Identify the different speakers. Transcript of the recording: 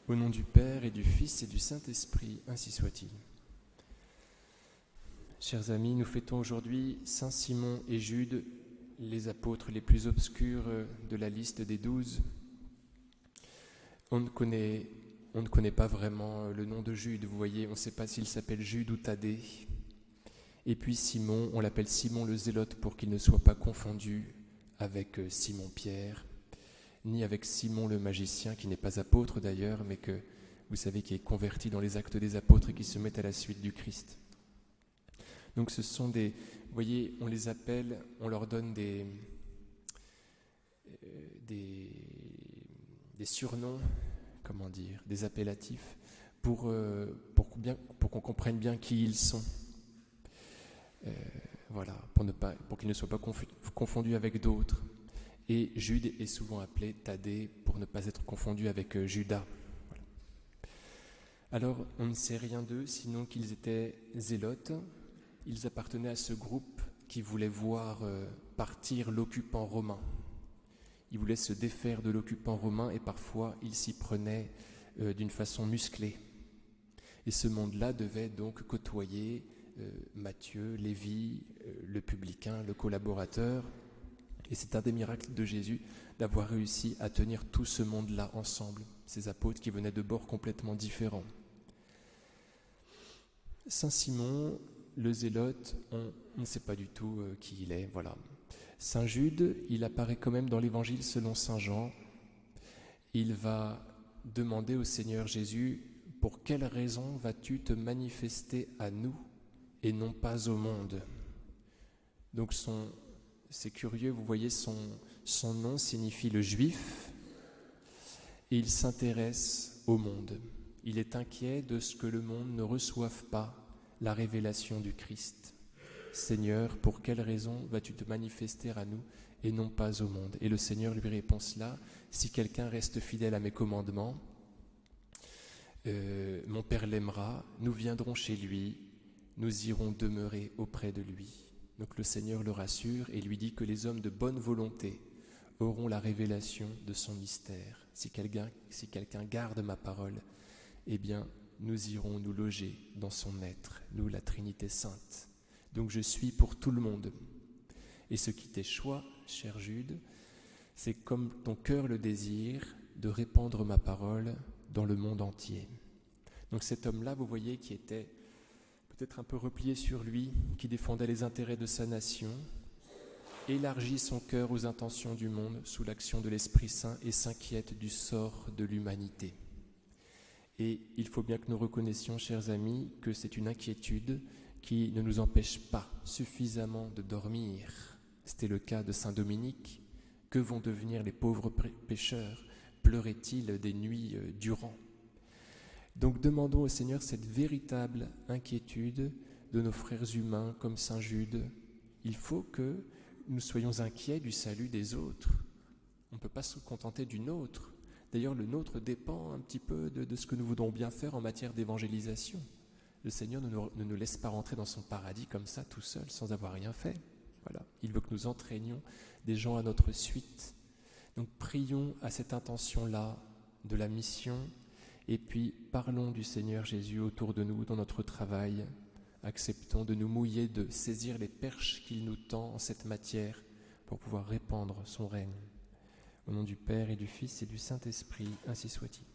Speaker 1: Au nom du Père et du Fils et du Saint-Esprit, ainsi soit-il. Chers amis, nous fêtons aujourd'hui Saint Simon et Jude, les apôtres les plus obscurs de la liste des 12. On ne connaît pas vraiment le nom de Jude, vous voyez, on ne sait pas s'il s'appelle Jude ou Thaddée. Et puis Simon, on l'appelle Simon le Zélote pour qu'il ne soit pas confondu avec Simon-Pierre, ni avec Simon le magicien, qui n'est pas apôtre d'ailleurs, mais que vous savez qui est converti dans les actes des apôtres et qui se met à la suite du Christ. Donc ce sont vous voyez, on les appelle, on leur donne des surnoms, comment dire, des appellatifs, pour qu'on comprenne bien qui ils sont. Voilà, pour qu'ils ne soient pas confondus avec d'autres. Et Jude est souvent appelé Thaddée pour ne pas être confondu avec Judas. Voilà. Alors, on ne sait rien d'eux, sinon qu'ils étaient zélotes. Ils appartenaient à ce groupe qui voulait voir partir l'occupant romain. Ils voulaient se défaire de l'occupant romain et parfois ils s'y prenaient d'une façon musclée. Et ce monde-là devait donc côtoyer Matthieu, Lévi, le publicain, le collaborateur. Et c'est un des miracles de Jésus d'avoir réussi à tenir tout ce monde-là ensemble, ces apôtres qui venaient de bords complètement différents. Saint Simon, le Zélote, on ne sait pas du tout qui il est, voilà. Saint Jude, il apparaît quand même dans l'Évangile selon Saint Jean. Il va demander au Seigneur Jésus, « Pour quelle raison vas-tu te manifester à nous et non pas au monde ?» Donc c'est curieux, vous voyez, son nom signifie le juif et il s'intéresse au monde. Il est inquiet de ce que le monde ne reçoive pas la révélation du Christ. Seigneur, pour quelle raison vas-tu te manifester à nous et non pas au monde ? Et le Seigneur lui répond cela, si quelqu'un reste fidèle à mes commandements, mon Père l'aimera, nous viendrons chez lui, nous irons demeurer auprès de lui. Donc le Seigneur le rassure et lui dit que les hommes de bonne volonté auront la révélation de son mystère. Si quelqu'un garde ma parole, eh bien, nous irons nous loger dans son être, nous, la Trinité Sainte. Donc je suis pour tout le monde. Et ce qui t'échoit, cher Jude, c'est comme ton cœur le désire, de répandre ma parole dans le monde entier. Donc cet homme-là, vous voyez, qui était peut-être un peu replié sur lui, qui défendait les intérêts de sa nation, élargit son cœur aux intentions du monde sous l'action de l'Esprit Saint et s'inquiète du sort de l'humanité. Et il faut bien que nous reconnaissions, chers amis, que c'est une inquiétude qui ne nous empêche pas suffisamment de dormir. C'était le cas de saint Dominique. Que vont devenir les pauvres pécheurs ? Pleurait-il des nuits durant ? Donc demandons au Seigneur cette véritable inquiétude de nos frères humains comme Saint Jude. Il faut que nous soyons inquiets du salut des autres. On ne peut pas se contenter du nôtre. D'ailleurs, le nôtre dépend un petit peu de ce que nous voudrons bien faire en matière d'évangélisation. Le Seigneur ne nous laisse pas rentrer dans son paradis comme ça, tout seul, sans avoir rien fait. Voilà. Il veut que nous entraînions des gens à notre suite. Donc prions à cette intention-là de la mission. Et puis, parlons du Seigneur Jésus autour de nous, dans notre travail. Acceptons de nous mouiller, de saisir les perches qu'il nous tend en cette matière pour pouvoir répandre son règne. Au nom du Père et du Fils et du Saint-Esprit, ainsi soit-il.